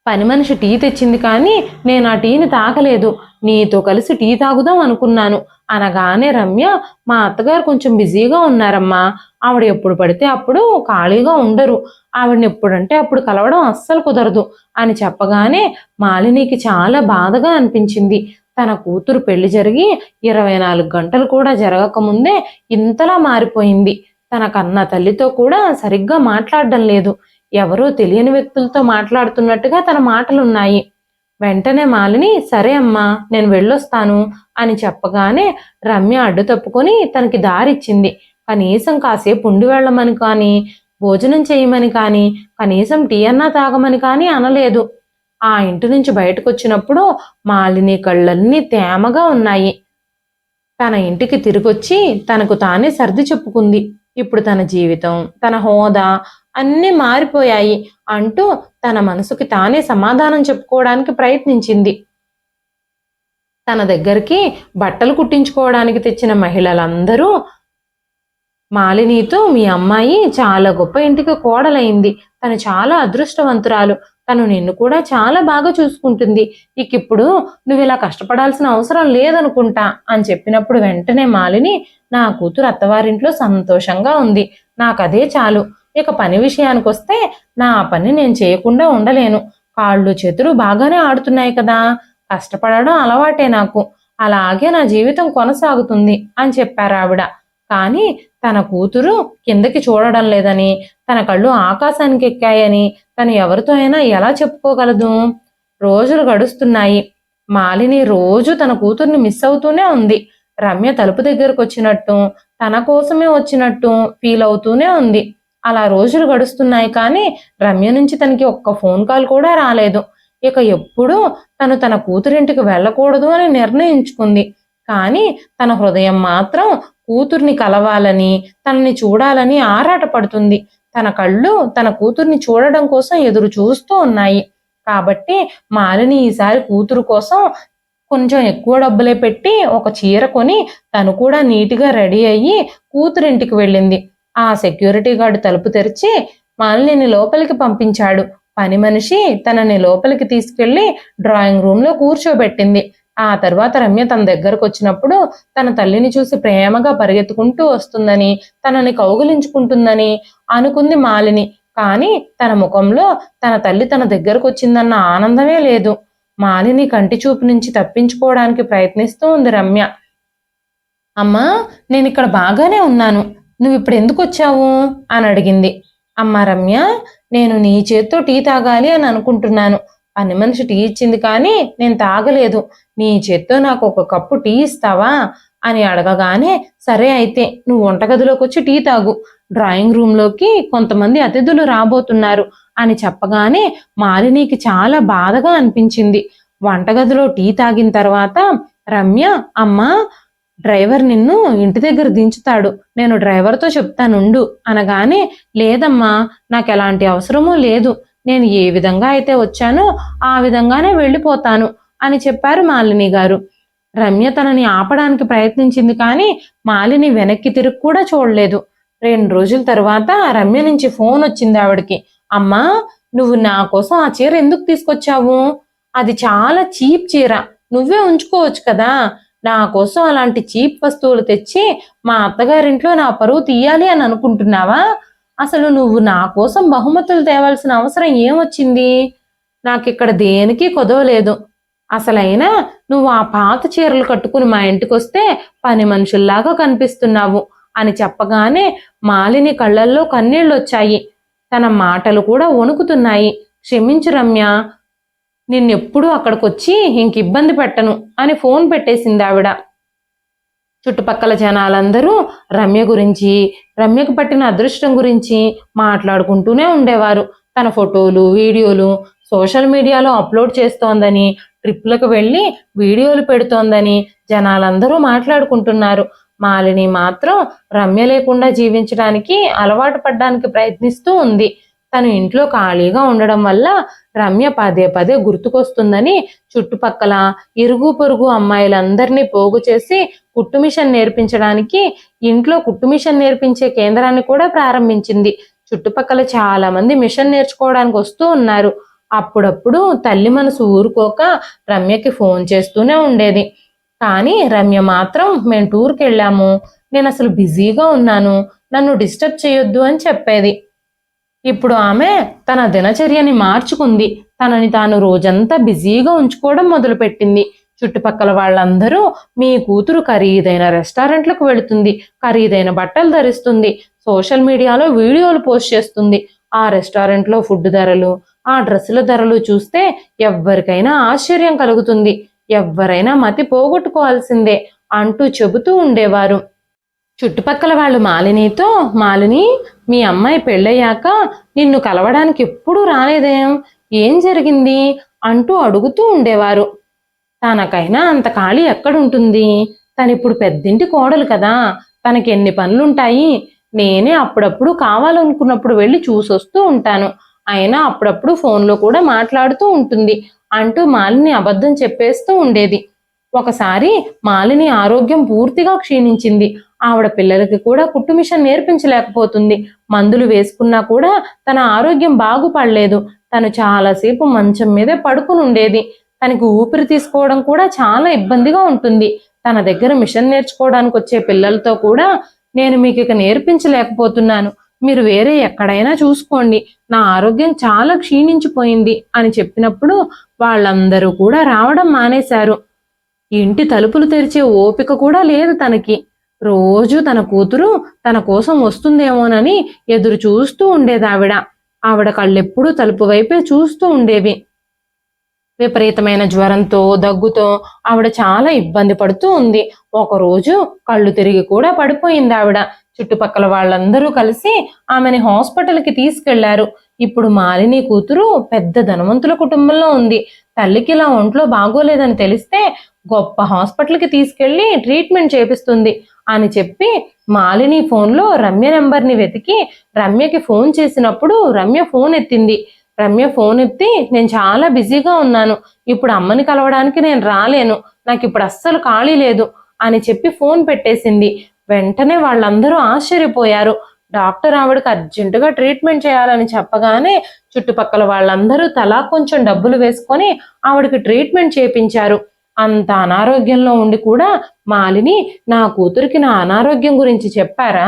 పని మనిషి టీ తెచ్చింది కానీ నేను ఆ టీని తాగలేదు. నీతో కలిసి టీ తాగుదాం అనుకున్నాను అనగానే రమ్య, మా అత్తగారు కొంచెం బిజీగా ఉన్నారమ్మా. ఆవిడ ఎప్పుడు పడితే అప్పుడు ఖాళీగా ఉండరు. ఆవిడని ఎప్పుడంటే అప్పుడు కలవడం అస్సలు కుదరదు అని చెప్పగానే మాలినికి చాలా బాధగా అనిపించింది. తన కూతురు పెళ్లి జరిగి 24 గంటలు కూడా జరగకముందే ఇంతలా మారిపోయింది. తన కన్న తల్లితో కూడా సరిగ్గా మాట్లాడడం లేదు. ఎవరో తెలియని వ్యక్తులతో మాట్లాడుతున్నట్టుగా తన మాటలున్నాయి. వెంటనే మాలిని, సరే అమ్మా, నేను వెళ్ళొస్తాను అని చెప్పగానే రమ్య అడ్డు తప్పుకొని తనకి దారిచ్చింది. కనీసం కాసేపు ఉండి వెళ్ళమని కానీ, భోజనం చేయమని కానీ, కనీసం టీ అన్నా తాగమని కానీ అనలేదు. ఆ ఇంటి నుంచి బయటకు వచ్చినప్పుడు మాలిని కళ్ళన్నీ తేమగా ఉన్నాయి. తన ఇంటికి తిరిగొచ్చి తనకు తానే సర్ది చెప్పుకుంది. ఇప్పుడు తన జీవితం, తన హోదా అన్నీ మారిపోయాయి అంటూ తన మనసుకి తానే సమాధానం చెప్పుకోవడానికి ప్రయత్నించింది. తన దగ్గరికి బట్టలు కుట్టించుకోవడానికి తెచ్చిన మహిళలందరూ మాలినితో, మీ అమ్మాయి చాలా గొప్ప ఇంటికి కోడలైంది, తను చాలా అదృష్టవంతురాలు, తను నిన్ను కూడా చాలా బాగా చూసుకుంటుంది, ఇకిప్పుడు నువ్వు ఇలా కష్టపడాల్సిన అవసరం లేదనుకుంటా అని చెప్పినప్పుడు వెంటనే మాలిని, నా కూతురు అత్తవారింట్లో సంతోషంగా ఉంది, నాకదే చాలు. ఇక పని విషయానికి వస్తే నా పని నేను చేయకుండా ఉండలేను. కాళ్ళు చేతులు బాగానే ఆడుతున్నాయి కదా, కష్టపడడం అలవాటే నాకు, అలాగే నా జీవితం కొనసాగుతుంది అని చెప్పారు ఆవిడ. కానీ తన కూతురు కిందకి చూడడం లేదని, తన కళ్ళు ఆకాశానికి ఎక్కాయని తను ఎవరితో అయినా ఎలా చెప్పుకోగలదు? రోజులు గడుస్తున్నాయి. మాలిని రోజు తన కూతుర్ని మిస్ అవుతూనే ఉంది. రమ్య తలుపు దగ్గరకు వచ్చినట్టు, తన కోసమే వచ్చినట్టు ఫీల్ అవుతూనే ఉంది. అలా రోజులు గడుస్తున్నాయి కానీ రమ్య నుంచి తనకి ఒక్క ఫోన్ కాల్ కూడా రాలేదు. ఇక ఎప్పుడూ తను తన కూతురింటికి వెళ్ళకూడదు అని నిర్ణయించుకుంది. కానీ తన హృదయం మాత్రం కూతుర్ని కలవాలని, తనని చూడాలని ఆరాటపడుతుంది. తన కళ్ళు తన కూతుర్ని చూడడం కోసం ఎదురు చూస్తూ ఉన్నాయి. కాబట్టి మాలిని ఈసారి కూతురు కోసం కొంచెం ఎక్కువ డబ్బులే పెట్టి ఒక చీర కొని తను కూడా నీట్గా రెడీ అయ్యి కూతురింటికి వెళ్ళింది. ఆ సెక్యూరిటీ గార్డు తలుపు తెరిచి మాలిని లోపలికి పంపించాడు. పని మనిషి తనని లోపలికి తీసుకెళ్లి డ్రాయింగ్ రూమ్ లో కూర్చోబెట్టింది. ఆ తర్వాత రమ్య తన దగ్గరకు వచ్చినప్పుడు తన తల్లిని చూసి ప్రేమగా పరిగెత్తుకుంటూ వస్తుందని, తనని కౌగిలించుకుంటుందని అనుకుంది మాలిని. కానీ తన ముఖంలో తన తల్లి తన దగ్గరకు వచ్చిందన్న ఆనందమే లేదు. మాలిని కంటి చూపు నుంచి తప్పించుకోవడానికి ప్రయత్నిస్తూ ఉంది రమ్య. అమ్మా, నేను ఇక్కడ బాగానే ఉన్నాను, నువ్వు ఇప్పుడు ఎందుకు వచ్చావు అని అడిగింది. అమ్మా రమ్య, నేను నీ చేత్తో టీ తాగాలి అని అనుకుంటున్నాను. పని మనిషి టీ ఇచ్చింది కానీ నేను తాగలేదు. నీ చేత్తో నాకు ఒక కప్పు టీ ఇస్తావా అని అడగగానే, సరే అయితే నువ్వు వంటగదిలోకి వచ్చి టీ తాగు, డ్రాయింగ్ రూమ్లోకి కొంతమంది అతిథులు రాబోతున్నారు అని చెప్పగానే మాలినికి చాలా బాధగా అనిపించింది. వంటగదిలో టీ తాగిన తర్వాత రమ్య, అమ్మా, డ్రైవర్ నిన్ను ఇంటి దగ్గర దించుతాడు, నేను డ్రైవర్తో చెప్తానుండు అనగానే, లేదమ్మా, నాకు ఎలాంటి అవసరమూ లేదు, నేను ఏ విధంగా అయితే వచ్చానో ఆ విధంగానే వెళ్ళిపోతాను అని చెప్పారు మాలిని గారు. రమ్య తనని ఆపడానికి ప్రయత్నించింది కానీ మాలిని వెనక్కి తిరిగి కూడా చూడలేదు. 2 రోజుల తర్వాత రమ్య నుంచి ఫోన్ వచ్చింది ఆవిడకి. అమ్మా, నువ్వు నా కోసం ఆ చీర ఎందుకు తీసుకొచ్చావు? అది చాలా చీప్ చీర, నువ్వే ఉంచుకోవచ్చు కదా. నా కోసం అలాంటి చీప్ వస్తువులు తెచ్చి మా అత్తగారింట్లో నా పరువు తీయాలి అని అనుకుంటున్నావా? అసలు నువ్వు నా కోసం బహుమతులు తేవాల్సిన అవసరం ఏమొచ్చింది? నాకిక్కడ దేనికి కొదవలేదు. అసలైనా నువ్వు ఆ పాత చీరలు కట్టుకుని మా ఇంటికొస్తే పని మనుషుల్లాగా కనిపిస్తున్నావు అని చెప్పగానే మాలిని కళ్ళల్లో కన్నీళ్ళొచ్చాయి. తన మాటలు కూడా వణుకుతున్నాయి. క్షమించు రమ్య, నిన్నెప్పుడూ అక్కడికొచ్చి ఇంక ఇబ్బంది పెట్టను అని ఫోన్ పెట్టేసింది ఆవిడ. చుట్టుపక్కల జనాలందరూ రమ్య గురించి, రమ్యకు పట్టిన అదృష్టం గురించి మాట్లాడుకుంటూనే ఉండేవారు. తన ఫోటోలు, వీడియోలు సోషల్ మీడియాలో అప్లోడ్ చేస్తోందని, ట్రిప్లకు వెళ్ళి వీడియోలు పెడుతోందని జనాలందరూ మాట్లాడుకుంటున్నారు. మాలిని మాత్రం రమ్య లేకుండా జీవించడానికి అలవాటు పడ్డానికి ప్రయత్నిస్తూ ఉంది. తను ఇంట్లో ఖాళీగా ఉండడం వల్ల రమ్య పదే పదే గుర్తుకొస్తుందని చుట్టుపక్కల ఇరుగు పొరుగు అమ్మాయిలందరినీ పోగు చేసి కుట్టు మిషన్ నేర్పించడానికి ఇంట్లో కుట్టు మిషన్ నేర్పించే కేంద్రాన్ని కూడా ప్రారంభించింది. చుట్టుపక్కల చాలా మంది మిషన్ నేర్చుకోవడానికి వస్తూ ఉన్నారు. అప్పుడప్పుడు తల్లి మనసు ఊరుకోక రమ్యకి ఫోన్ చేస్తూనే ఉండేది. కానీ రమ్య మాత్రం, మేము టూర్కి వెళ్ళాము, నేను అసలు బిజీగా ఉన్నాను, నన్ను డిస్టర్బ్ చేయొద్దు అని చెప్పేది. ఇప్పుడు ఆమె తన దినచర్యని మార్చుకుంది. తనని తాను రోజంతా బిజీగా ఉంచుకోవడం మొదలుపెట్టింది. చుట్టుపక్కల వాళ్ళందరూ, మీ కూతురు ఖరీదైన రెస్టారెంట్లకు వెళుతుంది, ఖరీదైన బట్టలు ధరిస్తుంది, సోషల్ మీడియాలో వీడియోలు పోస్ట్ చేస్తుంది, ఆ రెస్టారెంట్లో ఫుడ్ ధరలు, ఆ డ్రెస్సుల ధరలు చూస్తే ఎవ్వరికైనా ఆశ్చర్యం కలుగుతుంది, ఎవ్వరైనా మతి పోగొట్టుకోవాల్సిందే అంటూ చెబుతూ ఉండేవారు. చుట్టుపక్కల వాళ్ళు మాలినితో, మాలిని, మీ అమ్మాయి పెళ్ళయ్యాక నిన్ను కలవడానికి ఎప్పుడూ రాలేదేం, ఏం జరిగింది అంటూ అడుగుతూ ఉండేవారు. తనకైనా అంత ఖాళీ ఎక్కడుంటుంది? తనిప్పుడు పెద్దింటి కోడలు కదా, తనకి ఎన్ని పనులుంటాయి. నేనే అప్పుడప్పుడు కావాలనుకున్నప్పుడు వెళ్ళి చూసొస్తూ ఉంటాను. అయినా అప్పుడప్పుడు ఫోన్లో కూడా మాట్లాడుతూ ఉంటుంది అంటూ మాలిని అబద్ధం చెప్పేస్తూ ఉండేది. ఒకసారి మాలిని ఆరోగ్యం పూర్తిగా క్షీణించింది. ఆవిడ పిల్లలకి కూడా కుట్టు మిషన్ నేర్పించలేకపోతుంది. మందులు వేసుకున్నా కూడా తన ఆరోగ్యం బాగుపడలేదు. తను చాలాసేపు మంచం మీదే పడుకుని ఉండేది. తనకి ఊపిరి తీసుకోవడం కూడా చాలా ఇబ్బందిగా ఉంటుంది. తన దగ్గర మిషన్ నేర్చుకోవడానికి వచ్చే పిల్లలతో కూడా, నేను మీకు ఇక నేర్పించలేకపోతున్నాను, మీరు వేరే ఎక్కడైనా చూసుకోండి, నా ఆరోగ్యం చాలా క్షీణించిపోయింది అని చెప్పినప్పుడు వాళ్ళందరూ కూడా రావడం మానేశారు. ఇంటి తలుపులు తెరిచే ఓపిక కూడా లేదు తనకి. రోజు తన కూతురు తన కోసం వస్తుందేమోనని ఎదురు చూస్తూ ఉండేది ఆవిడ కళ్ళెప్పుడూ తలుపు వైపే చూస్తూ ఉండేవి. విపరీతమైన జ్వరంతో దగ్గుతో ఆవిడ చాలా ఇబ్బంది పడుతూ ఉంది. ఒకరోజు కళ్ళు తిరిగి కూడా పడిపోయింది ఆవిడ. చుట్టుపక్కల వాళ్ళందరూ కలిసి ఆమెని హాస్పిటల్కి తీసుకెళ్లారు. ఇప్పుడు మాలిని కూతురు పెద్ద ధనవంతుల కుటుంబంలో ఉంది. తల్లికి ఇలా ఒంట్లో బాగోలేదని తెలిస్తే గొప్ప హాస్పిటల్కి తీసుకెళ్లి ట్రీట్మెంట్ చేపిస్తుంది అని చెప్పి మాలిని ఫోన్లో రమ్య నెంబర్ని వెతికి రమ్యకి ఫోన్ చేసినప్పుడు రమ్య ఫోన్ ఎత్తింది. రమ్య ఫోన్ ఎత్తి, నేను చాలా బిజీగా ఉన్నాను, ఇప్పుడు అమ్మని కలవడానికి నేను రాలేను, నాకు ఇప్పుడు అస్సలు ఖాళీ లేదు అని చెప్పి ఫోన్ పెట్టేసింది. వెంటనే వాళ్ళందరూ ఆశ్చర్యపోయారు. డాక్టర్ ఆవిడకి అర్జెంటుగా ట్రీట్మెంట్ చేయాలని చెప్పగానే చుట్టుపక్కల వాళ్ళందరూ తలా కొంచెం డబ్బులు వేసుకొని ఆవిడకి ట్రీట్మెంట్ చేపించారు. అంత అనారోగ్యంలో ఉండి కూడా మాలిని, నా కూతురికి నా అనారోగ్యం గురించి చెప్పారా,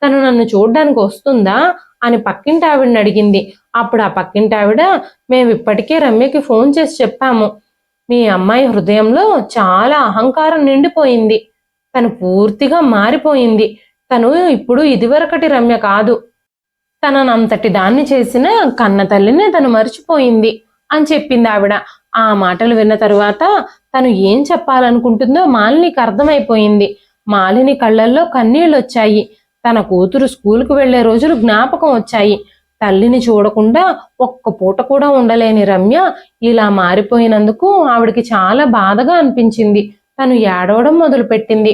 తను నన్ను చూడ్డానికి వస్తుందా అని పక్కింటి ఆవిడని అడిగింది. అప్పుడు ఆ పక్కింటి ఆవిడ, మేము ఇప్పటికే రమ్యకి ఫోన్ చేసి చెప్పాము, మీ అమ్మాయి హృదయంలో చాలా అహంకారం నిండిపోయింది, తను పూర్తిగా మారిపోయింది, తను ఇప్పుడు ఇదివరకటి రమ్య కాదు, తననంతటి దాన్ని చేసిన కన్న తల్లిని తను మర్చిపోయింది అని చెప్పింది ఆవిడ. ఆ మాటలు విన్న తరువాత తను ఏం చెప్పాలనుకుంటుందో మాలినికి అర్థమైపోయింది. మాలిని కళ్ళల్లో కన్నీళ్ళు వచ్చాయి. తన కూతురు స్కూల్కు వెళ్లే రోజులు జ్ఞాపకం వచ్చాయి. తల్లిని చూడకుండా ఒక్క పూట కూడా ఉండలేని రమ్య ఇలా మారిపోయినందుకు ఆవిడికి చాలా బాధగా అనిపించింది. తను ఏడవడం మొదలుపెట్టింది.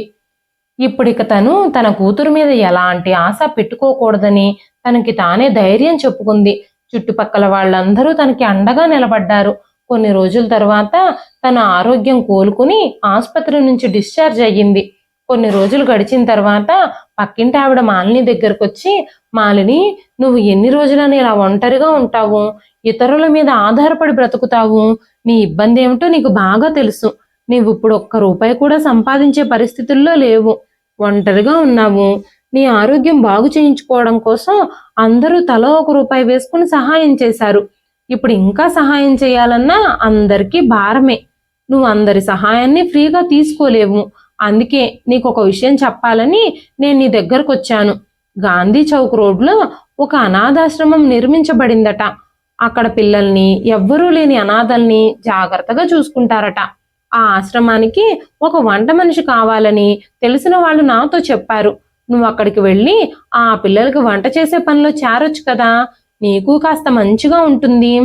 ఇప్పుడిక తను తన కూతురు మీద ఎలాంటి ఆశ పెట్టుకోకూడదని తనకి తానే ధైర్యం చెప్పుకుంది. చుట్టుపక్కల వాళ్ళందరూ తనకి అండగా నిలబడ్డారు. కొన్ని రోజుల తర్వాత తన ఆరోగ్యం కోలుకుని ఆసుపత్రి నుంచి డిశ్చార్జ్ అయ్యింది. కొన్ని రోజులు గడిచిన తర్వాత పక్కింటి ఆవిడ మాలిని దగ్గరకు వచ్చి, మాలిని, నువ్వు ఎన్ని రోజులని ఇలా ఒంటరిగా ఉంటావు, ఇతరుల మీద ఆధారపడి బ్రతుకుతావు, నీ ఇబ్బంది ఏమిటో నీకు బాగా తెలుసు, నీవు ఇప్పుడు ఒక్క రూపాయి కూడా సంపాదించే పరిస్థితుల్లో లేవు, ఒంటరిగా ఉన్నావు, నీ ఆరోగ్యం బాగు చేయించుకోవడం కోసం అందరూ తలో ₹1 వేసుకుని సహాయం చేశారు. ఇప్పుడు ఇంకా సహాయం చేయాలన్నా అందరికీ భారమే, నువ్వు అందరి సహాయాన్ని ఫ్రీగా తీసుకోలేవు. అందుకే నీకు ఒక విషయం చెప్పాలని నేను నీ దగ్గరకు వచ్చాను. గాంధీ చౌక్ రోడ్లో ఒక అనాథాశ్రమం నిర్మించబడిందట. అక్కడ పిల్లల్ని, ఎవ్వరూ లేని అనాథల్ని జాగ్రత్తగా చూసుకుంటారట. ఆ ఆశ్రమానికి ఒక వంట మనిషి కావాలని తెలిసిన వాళ్ళు నాతో చెప్పారు. నువ్వు అక్కడికి వెళ్ళి ఆ పిల్లలకి వంట చేసే పనిలో చేరొచ్చు కదా, నీకు కాస్త మంచిగా ఉంటుంది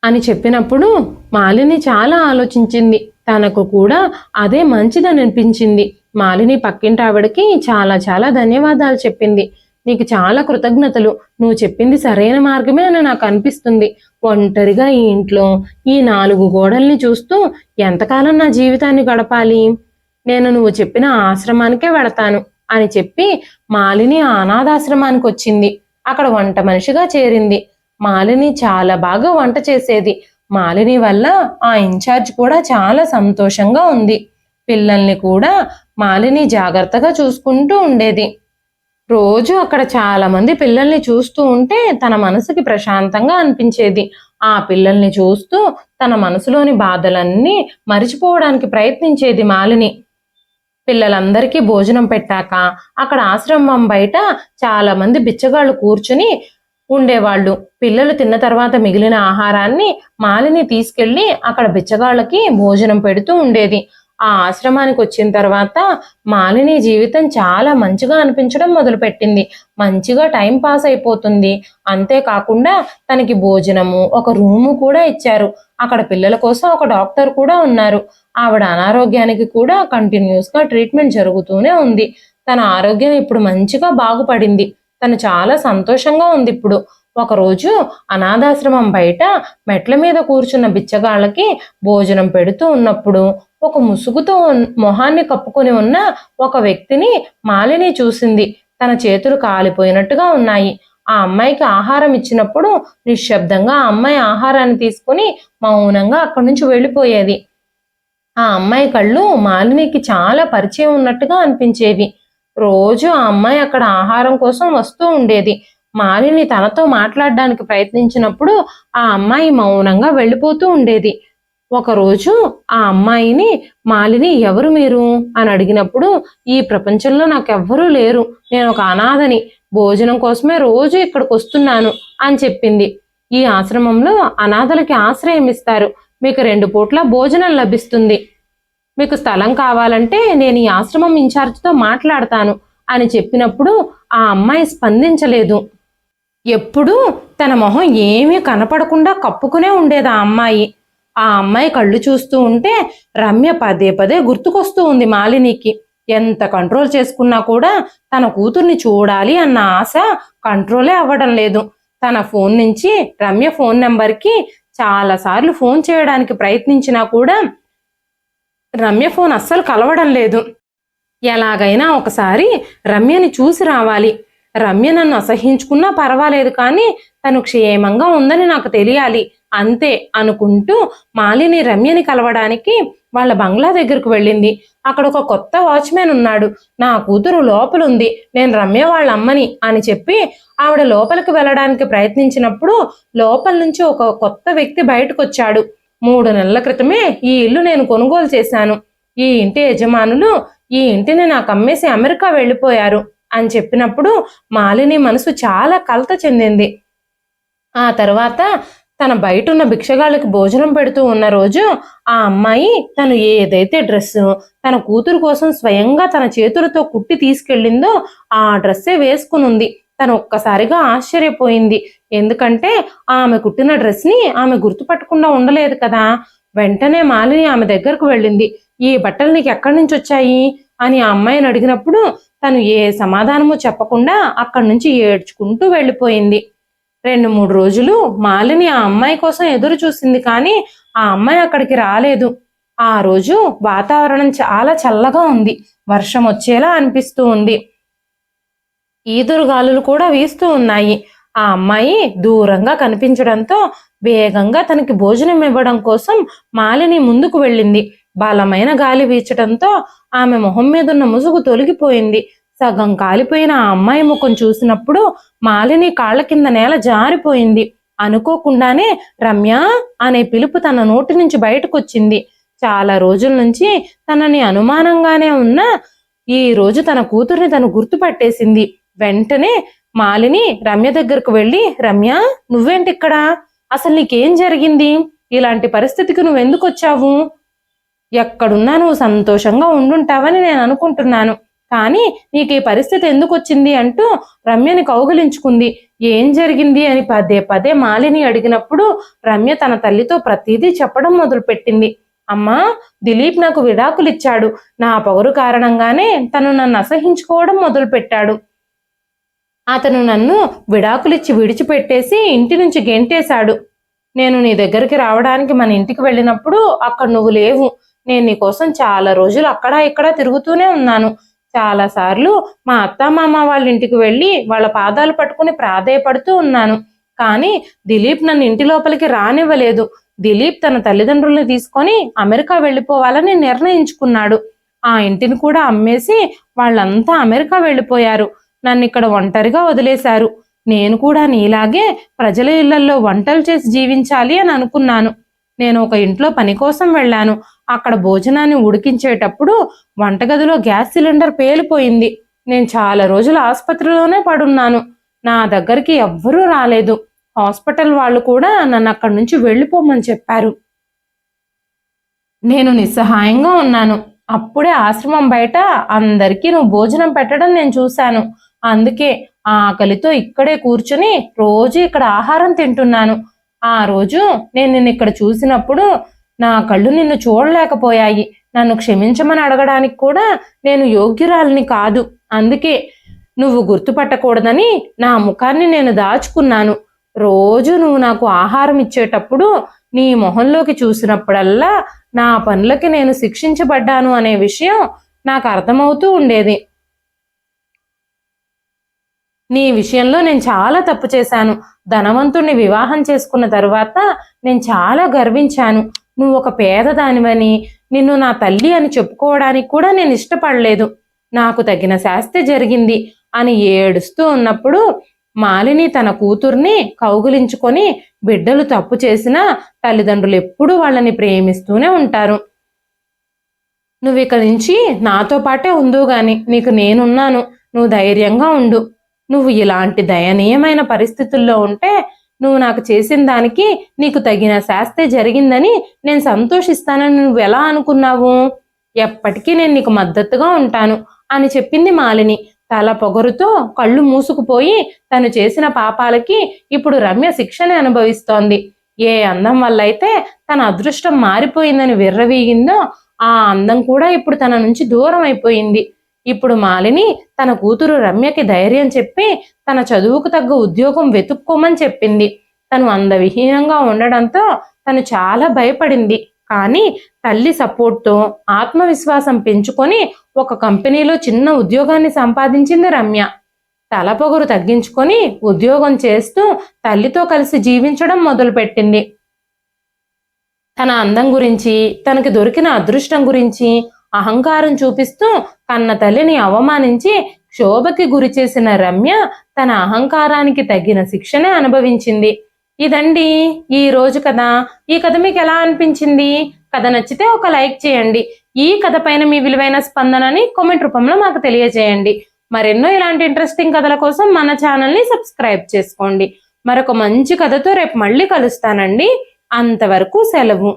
అని చెప్పినప్పుడు మాలిని చాలా ఆలోచించింది. తనకు కూడా అదే మంచిదని అనిపించింది. మాలిని పక్కింటి ఆవిడకి చాలా చాలా ధన్యవాదాలు చెప్పింది. నీకు చాలా కృతజ్ఞతలు, నువ్వు చెప్పింది సరైన మార్గమే అని నాకు అనిపిస్తుంది. ఒంటరిగా ఈ ఇంట్లో ఈ 4 గోడల్ని చూస్తూ ఎంతకాలం నా జీవితాన్ని గడపాలి, నేను నువ్వు చెప్పిన ఆశ్రమానికే వెళతాను అని చెప్పి మాలిని ఆ అనాథాశ్రమానికి వచ్చింది. అక్కడ వంట మనిషిగా చేరింది. మాలిని చాలా బాగా వంట చేసేది. మాలిని వల్ల ఆ ఇన్ఛార్జ్ కూడా చాలా సంతోషంగా ఉంది. పిల్లల్ని కూడా మాలిని జాగ్రత్తగా చూసుకుంటూ ఉండేది. రోజు అక్కడ చాలా మంది పిల్లల్ని చూస్తూ ఉంటే తన మనసుకి ప్రశాంతంగా అనిపించేది. ఆ పిల్లల్ని చూస్తూ తన మనసులోని బాధలన్నీ మరిచిపోవడానికి ప్రయత్నించేది మాలిని. పిల్లలందరికీ భోజనం పెట్టాక అక్కడ ఆశ్రమం బయట చాలా మంది బిచ్చగాళ్ళు కూర్చుని ఉండేవాళ్ళు. పిల్లలు తిన్న తర్వాత మిగిలిన ఆహారాన్ని మాలిని తీసుకెళ్లి అక్కడ బిచ్చగాళ్ళకి భోజనం పెడుతూ ఉండేది. ఆ ఆశ్రమానికి వచ్చిన తర్వాత మాలిని జీవితం చాలా మంచిగా అనిపించడం మొదలుపెట్టింది. మంచిగా టైం పాస్ అయిపోతుంది. అంతేకాకుండా తనకి భోజనము, ఒక రూము కూడా ఇచ్చారు. అక్కడ పిల్లల కోసం ఒక డాక్టర్ కూడా ఉన్నారు. ఆవిడ అనారోగ్యానికి కూడా కంటిన్యూస్గా ట్రీట్మెంట్ జరుగుతూనే ఉంది. తన ఆరోగ్యం ఇప్పుడు మంచిగా బాగుపడింది. తను చాలా సంతోషంగా ఉంది ఇప్పుడు. ఒకరోజు అనాథాశ్రమం బయట మెట్ల మీద కూర్చున్న బిచ్చగాళ్ళకి భోజనం పెడుతూ ఉన్నప్పుడు ఒక ముసుగుతో మొహాన్ని కప్పుకొని ఉన్న ఒక వ్యక్తిని మాలిని చూసింది. తన చేతులు కాలిపోయినట్టుగా ఉన్నాయి. ఆ అమ్మాయికి ఆహారం ఇచ్చినప్పుడు నిశ్శబ్దంగా ఆ అమ్మాయి ఆహారాన్ని తీసుకుని మౌనంగా అక్కడి నుంచి వెళ్ళిపోయేది. ఆ అమ్మాయి కళ్ళు మాలినికి చాలా పరిచయం ఉన్నట్టుగా అనిపించేవి. రోజు ఆ అమ్మాయి అక్కడ ఆహారం కోసం వస్తూ ఉండేది. మాలిని తనతో మాట్లాడడానికి ప్రయత్నించినప్పుడు ఆ అమ్మాయి మౌనంగా వెళ్ళిపోతూ ఉండేది. ఒకరోజు ఆ అమ్మాయిని మాలిని ఎవరు మీరు అని అడిగినప్పుడు, ఈ ప్రపంచంలో నాకెవ్వరూ లేరు, నేను ఒక అనాథని, భోజనం కోసమే రోజు ఇక్కడికి వస్తున్నాను అని చెప్పింది. ఈ ఆశ్రమంలో అనాథలకి ఆశ్రయం ఇస్తారు, మీకు 2 పూట్ల భోజనం లభిస్తుంది, మీకు స్థలం కావాలంటే నేను ఈ ఆశ్రమం ఇన్ఛార్జ్తో మాట్లాడతాను అని చెప్పినప్పుడు ఆ అమ్మాయి స్పందించలేదు. ఎప్పుడూ తన మొహం ఏమీ కనపడకుండా కప్పుకునే ఉండేది ఆ అమ్మాయి. ఆ అమ్మాయి కళ్ళు చూస్తూ ఉంటే రమ్య పదే పదే గుర్తుకొస్తూ ఉంది మాలినికి. ఎంత కంట్రోల్ చేసుకున్నా కూడా తన కూతుర్ని చూడాలి అన్న ఆశ కంట్రోలే అవ్వడం లేదు. తన ఫోన్ నుంచి రమ్య ఫోన్ నెంబర్కి చాలాసార్లు ఫోన్ చేయడానికి ప్రయత్నించినా కూడా రమ్య ఫోన్ అస్సలు కలవడం లేదు. ఎలాగైనా ఒకసారి రమ్యని చూసి రావాలి, రమ్య నన్ను అసహించుకున్నా పర్వాలేదు కానీ తను క్షేమంగా ఉందని నాకు తెలియాలి అంతే అనుకుంటూ మాలిని రమ్యని కలవడానికి వాళ్ళ బంగ్లా దగ్గరకు వెళ్ళింది. అక్కడ ఒక కొత్త వాచ్మెన్ ఉన్నాడు. నా కూతురు లోపలుంది, నేను రమ్య వాళ్ళ అమ్మని అని చెప్పి ఆవిడ లోపలికి వెళ్ళడానికి ప్రయత్నించినప్పుడు లోపల నుంచి ఒక కొత్త వ్యక్తి బయటకు వచ్చాడు. 3 నెలల క్రితమే ఈ ఇల్లు నేను కొనుగోలు చేశాను, ఈ ఇంటి యజమానులు ఈ ఇంటిని నాకు అమ్మేసి అమెరికా వెళ్ళిపోయారు అని చెప్పినప్పుడు మాలిని మనసు చాలా కలత చెందింది. ఆ తర్వాత తన బయట ఉన్న భిక్షగాళ్ళకి భోజనం పెడుతూ ఉన్న రోజు ఆ అమ్మాయి తను ఏదైతే డ్రెస్సు తన కూతురు కోసం స్వయంగా తన చేతులతో కుట్టి తీసుకెళ్ళిందో ఆ డ్రెస్సే వేసుకుని ఉంది. తను ఒక్కసారిగా ఆశ్చర్యపోయింది, ఎందుకంటే ఆమె కుట్టిన డ్రెస్ని ఆమె గుర్తుపట్టకుండా ఉండలేదు కదా. వెంటనే మాలిని ఆమె దగ్గరకు వెళ్ళింది. ఈ బట్టలు నీకు ఎక్కడి నుంచి వచ్చాయి అని ఆ అమ్మాయిని అడిగినప్పుడు తను ఏ సమాధానము చెప్పకుండా అక్కడి నుంచి ఏడ్చుకుంటూ వెళ్ళిపోయింది. 2-3 రోజులు మాలిని ఆ అమ్మాయి కోసం ఎదురు చూసింది కానీ ఆ అమ్మాయి అక్కడికి రాలేదు. ఆ రోజు వాతావరణం చాలా చల్లగా ఉంది, వర్షం వచ్చేలా అనిపిస్తూ ఉంది, ఈదురుగాలులు కూడా వీస్తూ ఉన్నాయి. ఆ అమ్మాయి దూరంగా కనిపించడంతో వేగంగా తనకి భోజనం ఇవ్వడం కోసం మాలిని ముందుకు వెళ్ళింది. బలమైన గాలి వీచడంతో ఆమె మొహం మీదున్న ముసుగు తొలగిపోయింది. సగం కాలిపోయిన ఆ అమ్మాయి ముఖం చూసినప్పుడు మాలిని కాళ్ల కింద నేల జారిపోయింది. అనుకోకుండానే రమ్య అనే పిలుపు తన నోటి నుంచి బయటకొచ్చింది. చాలా రోజుల నుంచి తనని అనుమానంగానే ఉన్న ఈ రోజు తన కూతుర్ని తను గుర్తుపట్టేసింది. వెంటనే మాలిని రమ్య దగ్గరకు వెళ్ళి, రమ్య నువ్వేంటి ఇక్కడ, అసలు నీకేం జరిగింది, ఇలాంటి పరిస్థితికి నువ్వెందుకు వచ్చావు, ఎక్కడున్నా నువ్వు సంతోషంగా ఉండుంటావని నేను అనుకుంటున్నాను, కానీ నీకు ఈ పరిస్థితి ఎందుకు వచ్చింది అంటూ రమ్యని కౌగిలించుకుంది. ఏం జరిగింది అని పదే పదే మాలిని అడిగినప్పుడు రమ్య తన తల్లితో ప్రతిదీ చెప్పడం మొదలుపెట్టింది. అమ్మా, దిలీప్ నాకు విడాకులు ఇచ్చాడు, నా పొగరు కారణంగానే తను నన్ను అసహించుకోవడం మొదలుపెట్టాడు, అతను నన్ను విడాకులిచ్చి విడిచిపెట్టేసి ఇంటి నుంచి గెంటేశాడు. నేను నీ దగ్గరికి రావడానికి మన ఇంటికి వెళ్ళినప్పుడు అక్కడ నువ్వు లేవు. నేను నీ కోసం చాలా రోజులు అక్కడ ఇక్కడ తిరుగుతూనే ఉన్నాను. చాలాసార్లు మా అత్తమామ వాళ్ళ ఇంటికి వెళ్ళి వాళ్ళ పాదాలు పట్టుకుని ప్రాధేయపడుతూ ఉన్నాను, కానీ దిలీప్ నన్ను ఇంటి లోపలికి రానివ్వలేదు. దిలీప్ తన తల్లిదండ్రుల్ని తీసుకొని అమెరికా వెళ్ళిపోవాలని నిర్ణయించుకున్నాడు. ఆ ఇంటిని కూడా అమ్మేసి వాళ్ళంతా అమెరికా వెళ్ళిపోయారు. నన్ను ఇక్కడ ఒంటరిగా వదిలేశారు. నేను కూడా నీలాగే ప్రజల ఇళ్లల్లో వంటలు చేసి జీవించాలి అని అనుకున్నాను. నేను ఒక ఇంట్లో పని కోసం వెళ్ళాను. అక్కడ భోజనాన్ని ఉడికించేటప్పుడు వంటగదిలో గ్యాస్ సిలిండర్ పేలిపోయింది. నేను చాలా రోజులు ఆసుపత్రిలోనే పడున్నాను. నా దగ్గరికి ఎవ్వరూ రాలేదు. హాస్పిటల్ వాళ్ళు కూడా నన్ను అక్కడి నుంచి వెళ్ళిపోమని చెప్పారు. నేను నిస్సహాయంగా ఉన్నాను. అప్పుడే ఆశ్రమం బయట అందరికీ నువ్వు భోజనం పెట్టడం నేను చూశాను. అందుకే ఆకలితో ఇక్కడే కూర్చుని రోజు ఇక్కడ ఆహారం తింటున్నాను. ఆ రోజు నేను నిన్ను ఇక్కడ చూసినప్పుడు నా కళ్ళు నిన్ను చూడలేకపోయాయి. నన్ను క్షమించమని అడగడానికి కూడా నేను యోగ్యురాలిని కాదు. అందుకే నువ్వు గుర్తుపట్టకూడదని నా ముఖాన్ని నేను దాచుకున్నాను. రోజు నువ్వు నాకు ఆహారం ఇచ్చేటప్పుడు నీ మొహంలోకి చూసినప్పుడల్లా నా పనులకి నేను శిక్షించబడ్డాను అనే విషయం నాకు అర్థమవుతూ ఉండేది. నీ విషయంలో నేను చాలా తప్పు చేశాను. ధనవంతుణ్ణి వివాహం చేసుకున్న తరువాత నేను చాలా గర్వించాను. నువ్వు ఒక పేదదానివని, నిన్ను నా తల్లి అని చెప్పుకోవడానికి కూడా నేను ఇష్టపడలేదు. నాకు తగిన శాస్తి జరిగింది అని ఏడుస్తూ ఉన్నప్పుడు మాలిని తన కూతుర్ని కౌగిలించుకొని బిడ్డలు తప్పు చేసినా తల్లిదండ్రులు ఎప్పుడూ వాళ్ళని ప్రేమిస్తూనే ఉంటారు. నువ్వు ఇక నుంచి నాతో పాటే ఉందువు గాని నీకు నేనున్నాను, నువ్వు ధైర్యంగా ఉండు. నువ్వు ఇలాంటి దయనీయమైన పరిస్థితుల్లో ఉంటే నువ్వు నాకు చేసిన దానికి నీకు తగిన శాస్తే జరిగిందని నేను సంతోషిస్తానని నువ్వు ఎలా అనుకున్నావు? ఎప్పటికీ నేను నీకు మద్దతుగా ఉంటాను అని చెప్పింది మాలిని. తల పొగరుతో కళ్ళు మూసుకుపోయి తను చేసిన పాపాలకి ఇప్పుడు రమ్య శిక్షని అనుభవిస్తోంది. ఏ అందం వల్ల అయితే తన అదృష్టం మారిపోయిందని విర్రవీగిందో ఆ అందం కూడా ఇప్పుడు తన నుంచి దూరం అయిపోయింది. ఇప్పుడు మాలిని తన కూతురు రమ్యకి ధైర్యం చెప్పి తన చదువుకు తగ్గ ఉద్యోగం వెతుక్కోమని చెప్పింది. తను అందవిహీనంగా ఉండడంతో తను చాలా భయపడింది. కానీ తల్లి సపోర్ట్తో ఆత్మవిశ్వాసం పెంచుకొని ఒక కంపెనీలో చిన్న ఉద్యోగాన్ని సంపాదించింది రమ్య. తలపొగరు తగ్గించుకొని ఉద్యోగం చేస్తూ తల్లితో కలిసి జీవించడం మొదలుపెట్టింది. తన అందం గురించి, తనకి దొరికిన అదృష్టం గురించి అహంకారం చూపిస్తూ కన్న తల్లిని అవమానించి క్షోభకి గురి చేసిన రమ్య తన అహంకారానికి తగిన శిక్షనే అనుభవించింది. ఇదండి ఈ రోజు కథ. ఈ కథ మీకు ఎలా అనిపించింది? కథ నచ్చితే ఒక లైక్ చేయండి. ఈ కథ పైన మీ విలువైన స్పందనని కామెంట్ రూపంలో మాకు తెలియజేయండి. మరెన్నో ఇలాంటి ఇంట్రెస్టింగ్ కథల కోసం మన ఛానల్ని సబ్స్క్రైబ్ చేసుకోండి. మరొక మంచి కథతో రేపు మళ్ళీ కలుస్తానండి. అంతవరకు సెలవు.